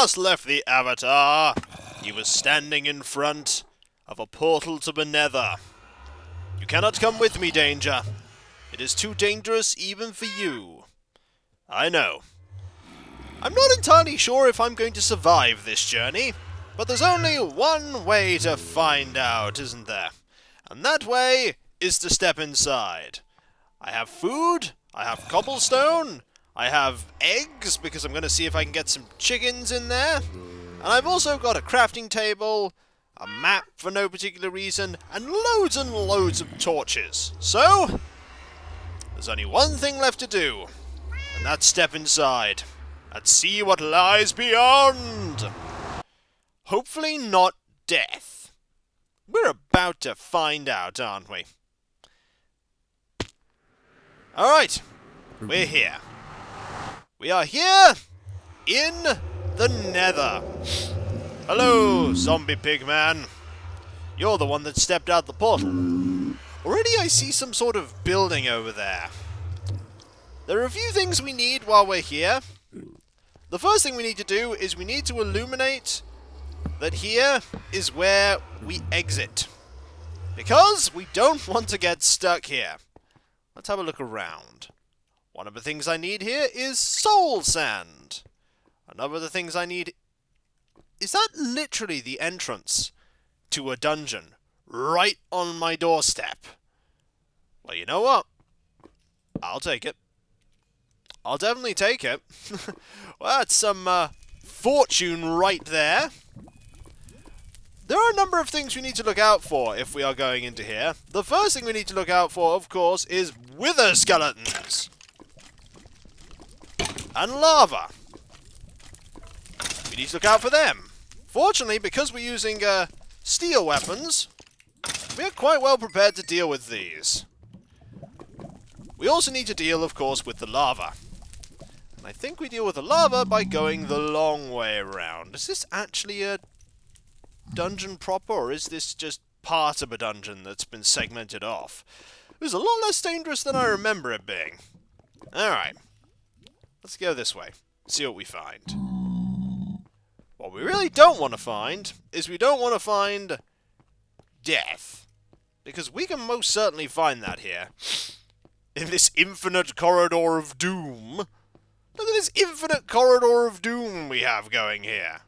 last left the Avatar, he was standing in front of a portal to the Nether. You cannot come with me, Danger. It is too dangerous even for you. I know. I'm not entirely sure if I'm going to survive this journey, but there's only one way to find out, isn't there? And that way is to step inside. I have food, I have cobblestone, I have eggs, because I'm going to see if I can get some chickens in there. And I've also got a crafting table, a map for no particular reason, and loads of torches. So, there's only one thing left to do, and that's step inside and see what lies beyond. Hopefully not death. We're about to find out, aren't we? Alright, we're here. We are here in the Nether. Hello, zombie pigman. You're the one that stepped out the portal. Already I see some sort of building over there. There are a few things we need while we're here. The first thing we need to do is we need to illuminate that here is where we exit. Because we don't want to get stuck here. Let's have a look around. One of the things I need here is soul sand. Another of the things I need... Is that literally the entrance to a dungeon? Right on my doorstep. Well, you know what? I'll take it. I'll definitely take it. Well, that's some fortune right there. There are a number of things we need to look out for if we are going into here. The first thing we need to look out for, of course, is wither skeletons. And lava. We need to look out for them. Fortunately, because we're using steel weapons, we're quite well prepared to deal with these. We also need to deal, of course, with the lava. And I think we deal with the lava by going the long way around. Is this actually a dungeon proper, or is this just part of a dungeon that's been segmented off? It was a lot less dangerous than I remember it being. Alright. Let's go this way. See what we find. What we really don't want to find is we don't want to find death. Because we can most certainly find that here. In this infinite corridor of doom. Look at this infinite corridor of doom we have going here.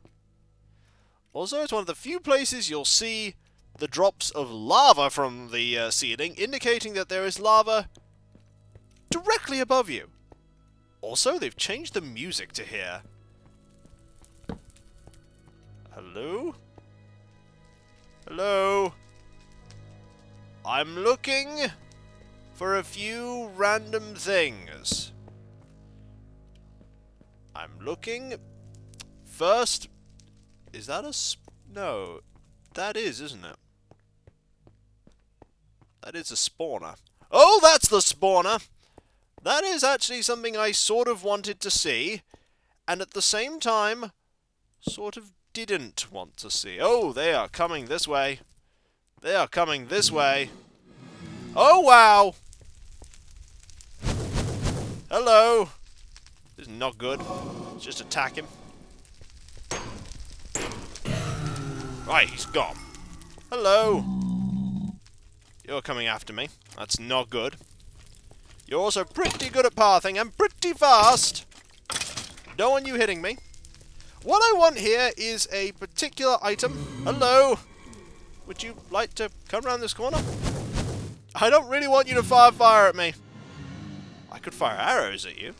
Also, it's one of the few places you'll see the drops of lava from the ceiling, indicating that there is lava directly above you. Also, they've changed the music to here. Hello? Hello? I'm looking for a few random things. I'm looking... First... Is that a no, that is, isn't it? That is a spawner. Oh, that's the spawner! That is actually something I sort of wanted to see, and at the same time, sort of didn't want to see. Oh, they are coming this way. They are coming this way. Oh, wow! Hello! This is not good. Let's just attack him. Right, he's gone. Hello. You're coming after me. That's not good. You're also pretty good at pathing and pretty fast. Don't want you hitting me. What I want here is a particular item. Hello. Would you like to come around this corner? I don't really want you to fire fire at me. I could fire arrows at you.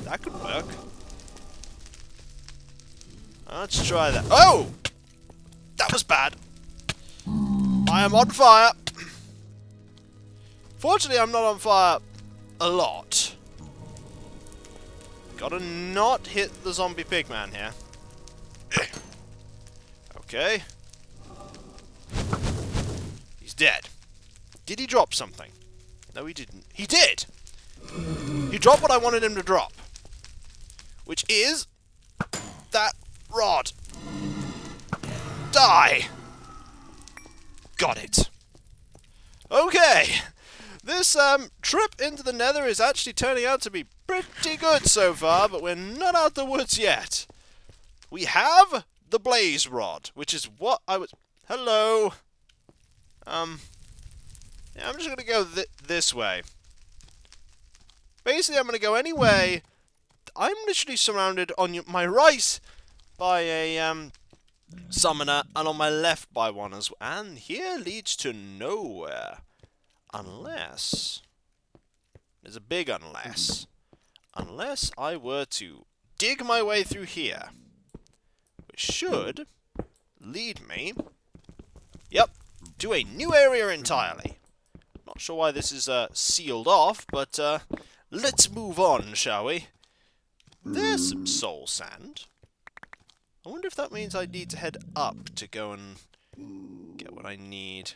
That could work. Let's try that. Oh! That was bad. I am on fire. Fortunately, I'm not on fire a lot. Gotta not hit the zombie pigman here. Okay. He's dead. Did he drop something? No, he didn't. He did! He dropped what I wanted him to drop. Which is... that rod. Die! Got it. Okay. This trip into the Nether is actually turning out to be pretty good so far, but we're not out the woods yet. we have the blaze rod, which is what I was... Hello. Yeah, I'm just gonna go this way. Basically, I'm gonna go any way. I'm literally surrounded on my right by a summoner, and on my left by one as well. And here leads to nowhere, unless there's a big unless. Unless I were to dig my way through here, which should lead me, yep, to a new area entirely. Not sure why this is sealed off, but let's move on, shall we? There's some soul sand. I wonder if that means I need to head up to go and get what I need.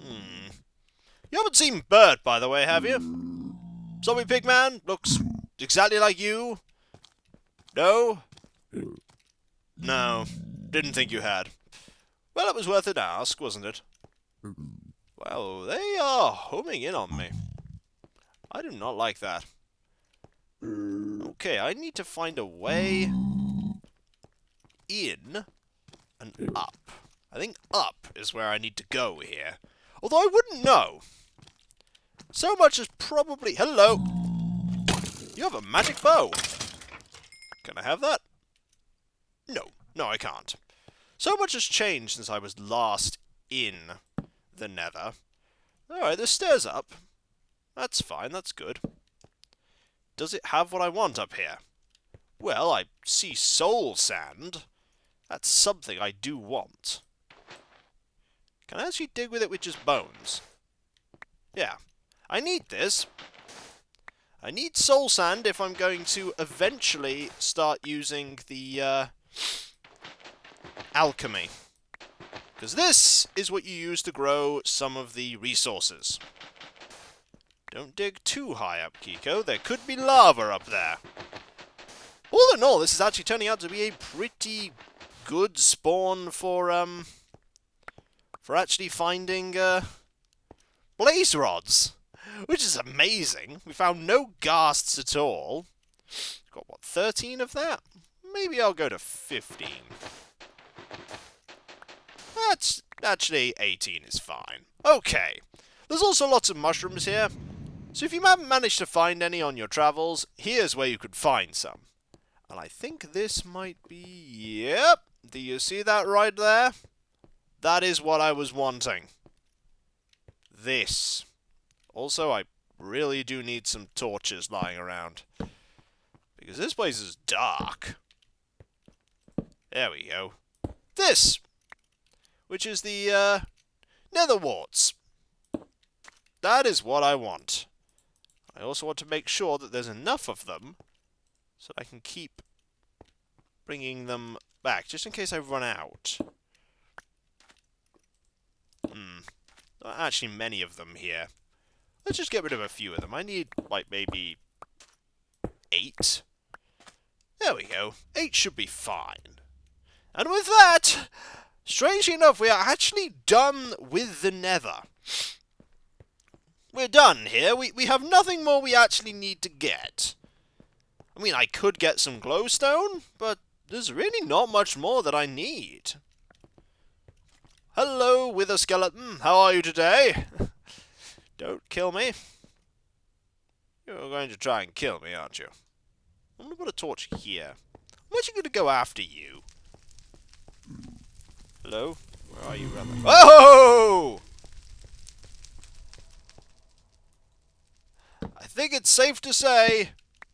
You haven't seen Bert, by the way, have you? Zombie Pigman looks exactly like you. No? No. Didn't think you had. Well, it was worth an ask, wasn't it? Well, they are homing in on me. I do not like that. Okay, I need to find a way in and up. I think up is where I need to go here. Although I wouldn't know. So much as probably... Hello! You have a magic bow. Can I have that? No. No, I can't. So much has changed since I was last in the Nether. Alright, there's stairs up. That's fine, that's good. Does it have what I want up here? Well, I see soul sand. That's something I do want. Can I actually dig with it with just bones? Yeah. I need this. I need soul sand if I'm going to eventually start using the alchemy. Because this is what you use to grow some of the resources. Don't dig too high up, Kiko. There could be lava up there. All in all, this is actually turning out to be a pretty good spawn for actually finding blaze rods, which is amazing. We found no ghasts at all. Got what, 13 of that? Maybe I'll go to 15. That's actually 18 is fine. Okay. There's also lots of mushrooms here. So if you haven't managed to find any on your travels, here's where you could find some. And I think this might be... Yep. Do you see that right there? That is what I was wanting. This. Also, I really do need some torches lying around. Because this place is dark. There we go. This! Which is the, nether warts. That is what I want. I also want to make sure that there's enough of them so that I can keep bringing them back, just in case I run out. Not actually many of them here. Let's just get rid of a few of them. I need, like, maybe 8. There we go. 8 should be fine. And with that, strangely enough, we are actually done with the Nether. We're done here. We have nothing more we actually need to get. I mean, I could get some glowstone, but there's really not much more that I need. Hello, Wither Skeleton. How are you today? Don't kill me. You're going to try and kill me, aren't you? I'm going to put a torch here. I'm actually going to go after you. Hello? Where are you, brother? Oh! I think it's safe to say,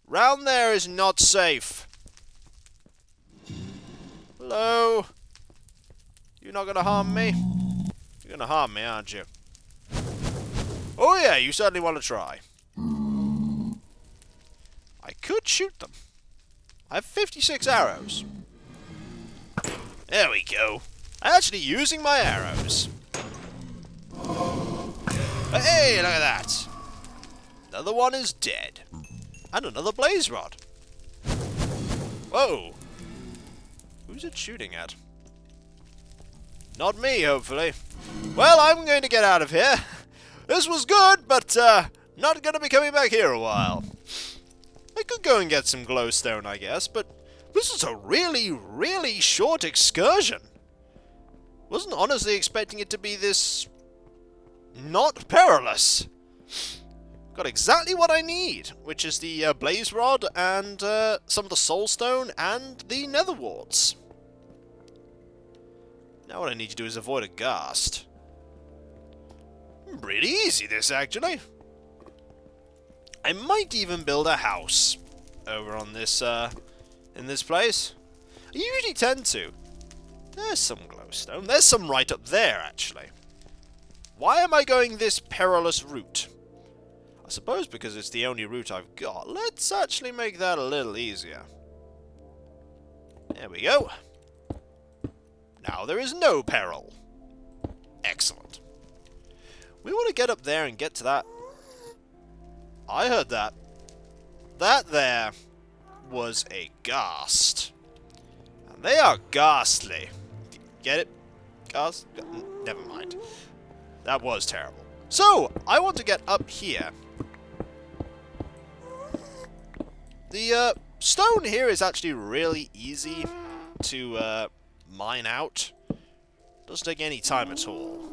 round there is not safe. Hello? You're not going to harm me? You're going to harm me, aren't you? Oh yeah, you certainly want to try. I could shoot them. I have 56 arrows. There we go. I'm actually using my arrows. Hey, look at that. Another one is dead. And another blaze rod. Whoa. Who's it shooting at? Not me, hopefully. Well, I'm going to get out of here. This was good, but not going to be coming back here a while. I could go and get some glowstone, I guess, but This is a really, really short excursion. Wasn't honestly expecting it to be this... not perilous. Got exactly what I need, which is the blaze rod and some of the soulstone and the nether warts. Now what I need to do is avoid a ghast. Pretty easy this, actually. I might even build a house over on this, in this place. I usually tend to. There's some glowstone. There's some right up there, actually. Why am I going this perilous route? I suppose because it's the only route I've got. Let's actually make that a little easier. There we go. Now there is no peril. Excellent. We want to get up there and get to that. I heard that. That there was a ghast. And they are ghastly. Get it? Ghast? Never mind. That was terrible. So, I want to get up here. The stone here is actually really easy to mine out. Doesn't take any time at all.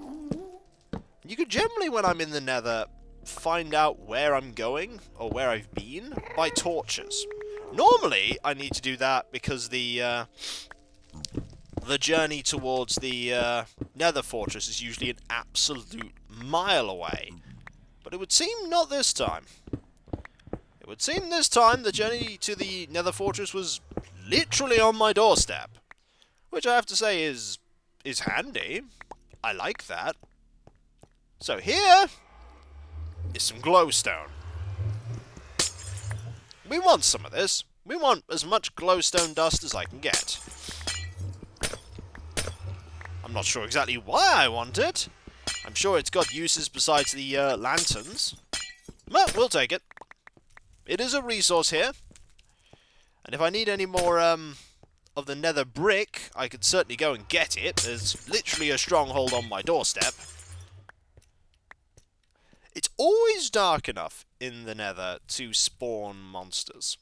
You could generally, when I'm in the nether, find out where I'm going, or where I've been, by torches. Normally, I need to do that because the journey towards the Nether Fortress is usually an absolute mile away. But it would seem not this time. It would seem this time the journey to the Nether Fortress was literally on my doorstep. Which I have to say is handy. I like that. So here is some glowstone. We want some of this. We want as much glowstone dust as I can get. I'm not sure exactly why I want it. I'm sure it's got uses besides the lanterns. But we'll take it. It is a resource here. And if I need any more of the nether brick, I could certainly go and get it. There's literally a stronghold on my doorstep. It's always dark enough in the nether to spawn monsters.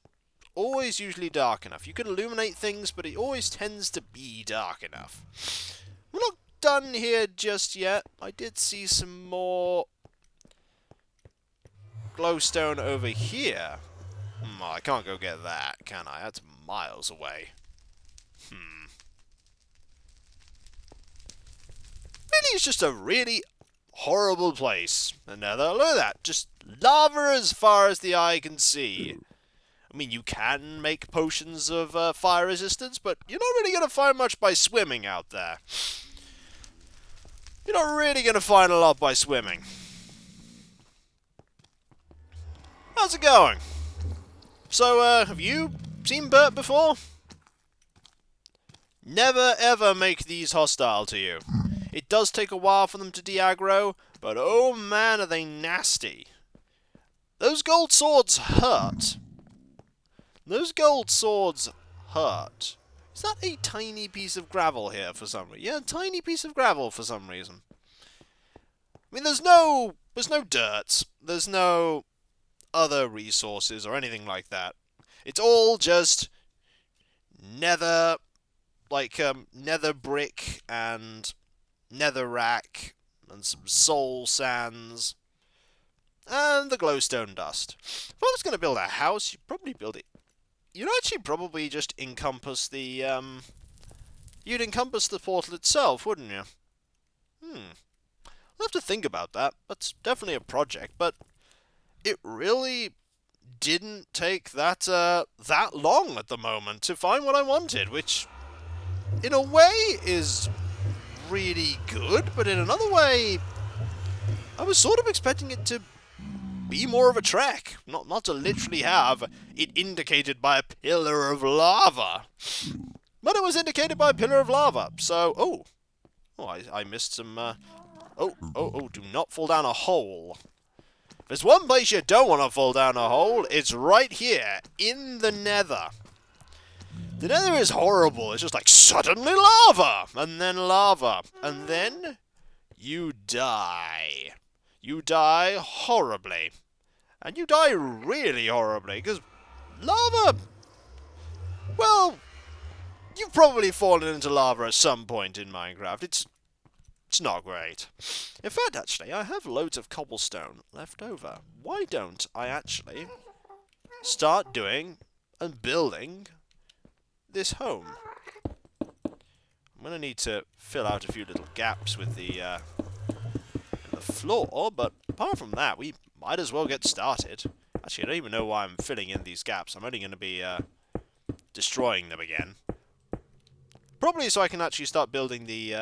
Always usually dark enough. You can illuminate things, but it always tends to be dark enough. We're not done here just yet. I did see some more glowstone over here. I can't go get that, can I? That's miles away. Really, it's just a really horrible place. The nether, look at that. Just lava as far as the eye can see. I mean, you can make potions of fire resistance, but you're not really going to find much by swimming out there. You're not really going to find a lot by swimming. How's it going? So, have you seen Bert before? Never ever make these hostile to you. It does take a while for them to de-aggro, but oh man, are they nasty. Those gold swords hurt. Those gold swords hurt. Is that a tiny piece of gravel here for some reason? Yeah, a tiny piece of gravel for some reason. I mean, there's no dirt. There's no other resources or anything like that. It's all just nether, like, nether brick and nether rack and some soul sands and the glowstone dust. If I was going to build a house, you'd probably build it. You'd actually probably just encompass the, you'd encompass the portal itself, wouldn't you? I'll have to think about that. That's definitely a project, but it really didn't take that long at the moment to find what I wanted, which, in a way, is really good, but in another way, I was sort of expecting it to be more of a trek, not to literally have it indicated by a pillar of lava. But it was indicated by a pillar of lava, so, I missed some, do not fall down a hole. If there's one place you don't want to fall down a hole, it's right here, in the nether. The nether is horrible. It's just like, suddenly lava, and then you die. You die horribly. And you die really horribly, because lava, well, You've probably fallen into lava at some point in Minecraft. It's not great. In fact, actually, I have loads of cobblestone left over. Why don't I actually start doing and building this home? I'm going to need to fill out a few little gaps with the floor, but apart from that, we might as well get started. Actually, I don't even know why I'm filling in these gaps. I'm only going to be destroying them again. Probably so I can actually start building the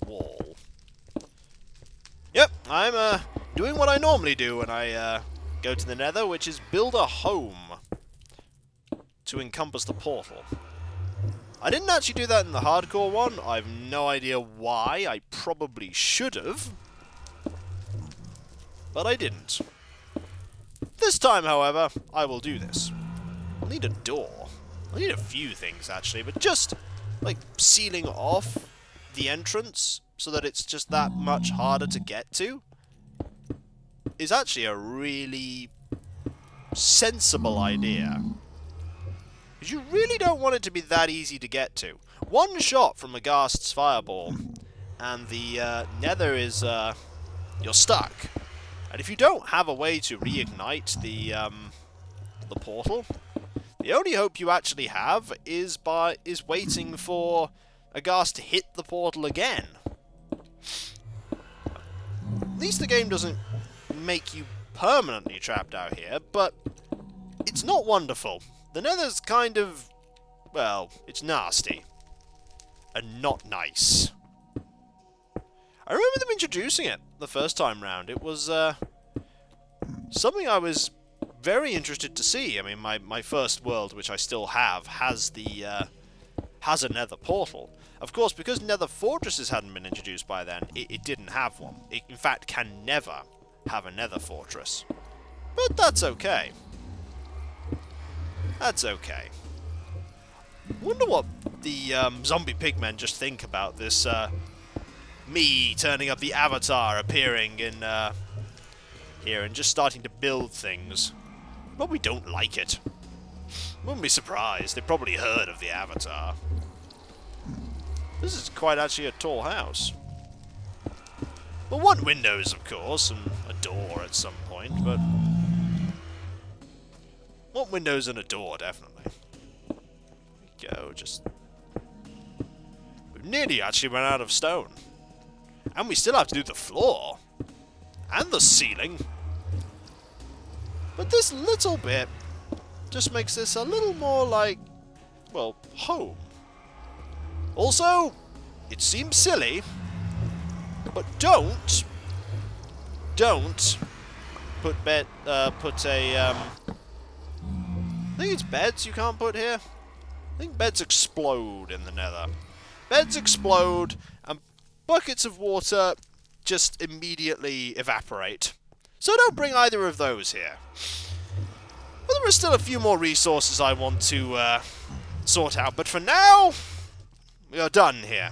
wall. Yep, I'm doing what I normally do when I go to the Nether, which is build a home to encompass the portal. I didn't actually do that in the hardcore one. I have no idea why. I probably should have. But I didn't. This time, however, I will do this. I'll need a door. I need a few things, actually, but just, like, sealing off the entrance so that it's just that much harder to get to is actually a really sensible idea. Because you really don't want it to be that easy to get to. One shot from a Ghast's fireball, and the Nether is, you're stuck. And if you don't have a way to reignite the portal, the only hope you actually have is waiting for a Ghast to hit the portal again. At least the game doesn't make you permanently trapped out here, but it's not wonderful. The Nether's kind of, well, it's nasty. And not nice. I remember them introducing it the first time round. It was something I was very interested to see. I mean, my first world, which I still have, has a Nether portal. Of course, because Nether Fortresses hadn't been introduced by then, it didn't have one. It, in fact, can never have a Nether Fortress. But that's okay. That's okay. Wonder what the zombie pigmen just think about this, me turning up the avatar appearing in here and just starting to build things. Probably don't like it. Wouldn't be surprised. They probably heard of the avatar. This is quite actually a tall house. Well, one windows, of course, and a door at some point, but one windows and a door, definitely. There we go, just... We've nearly actually run out of stone. And we still have to do the floor. And the ceiling. But this little bit just makes this a little more like, well, home. Also, it seems silly, but don't put I think it's beds you can't put here. I think beds explode in the Nether. Beds explode, and buckets of water just immediately evaporate. So don't bring either of those here. But there are still a few more resources I want to sort out, but for now, we are done here.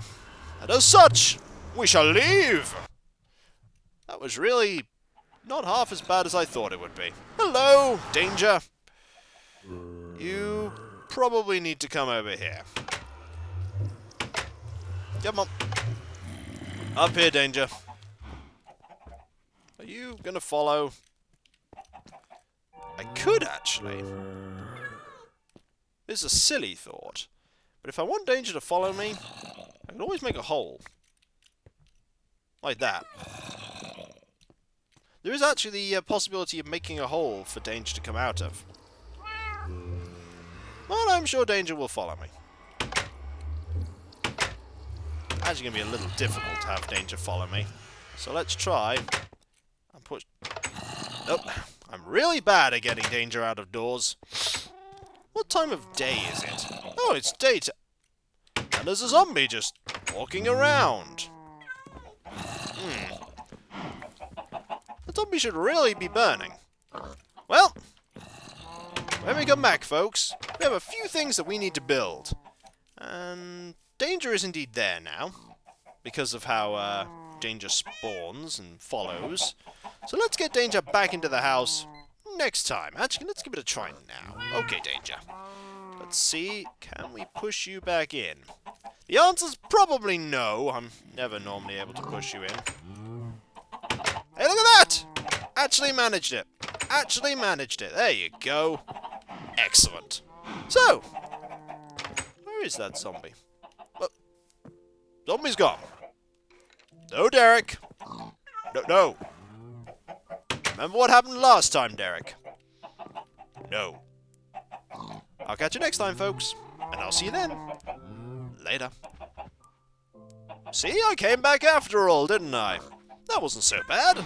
And as such, we shall leave! That was really not half as bad as I thought it would be. Hello, danger! You probably need to come over here. Come on. Up here, danger. Are you gonna follow? I could, actually. This is a silly thought. But if I want danger to follow me, I can always make a hole. Like that. There is actually the possibility of making a hole for danger to come out of. But I'm sure danger will follow me. Actually going to be a little difficult to have danger follow me. So let's try and push... Nope. I'm really bad at getting danger out of doors. What time of day is it? Oh, it's daytime. And there's a zombie just walking around. The zombie should really be burning. Well, when we come back, folks, we have a few things that we need to build. And danger is indeed there now, because of how danger spawns and follows. So let's get danger back into the house next time. Actually, let's give it a try now. Okay, danger. Let's see, can we push you back in? The answer's probably no. I'm never normally able to push you in. Hey, look at that! Actually managed it. Actually managed it. There you go. Excellent. So, where is that zombie? Oh, zombie's gone. No, Derek. No. Remember what happened last time, Derek? No. I'll catch you next time, folks. And I'll see you then. Later. See, I came back after all, didn't I? That wasn't so bad.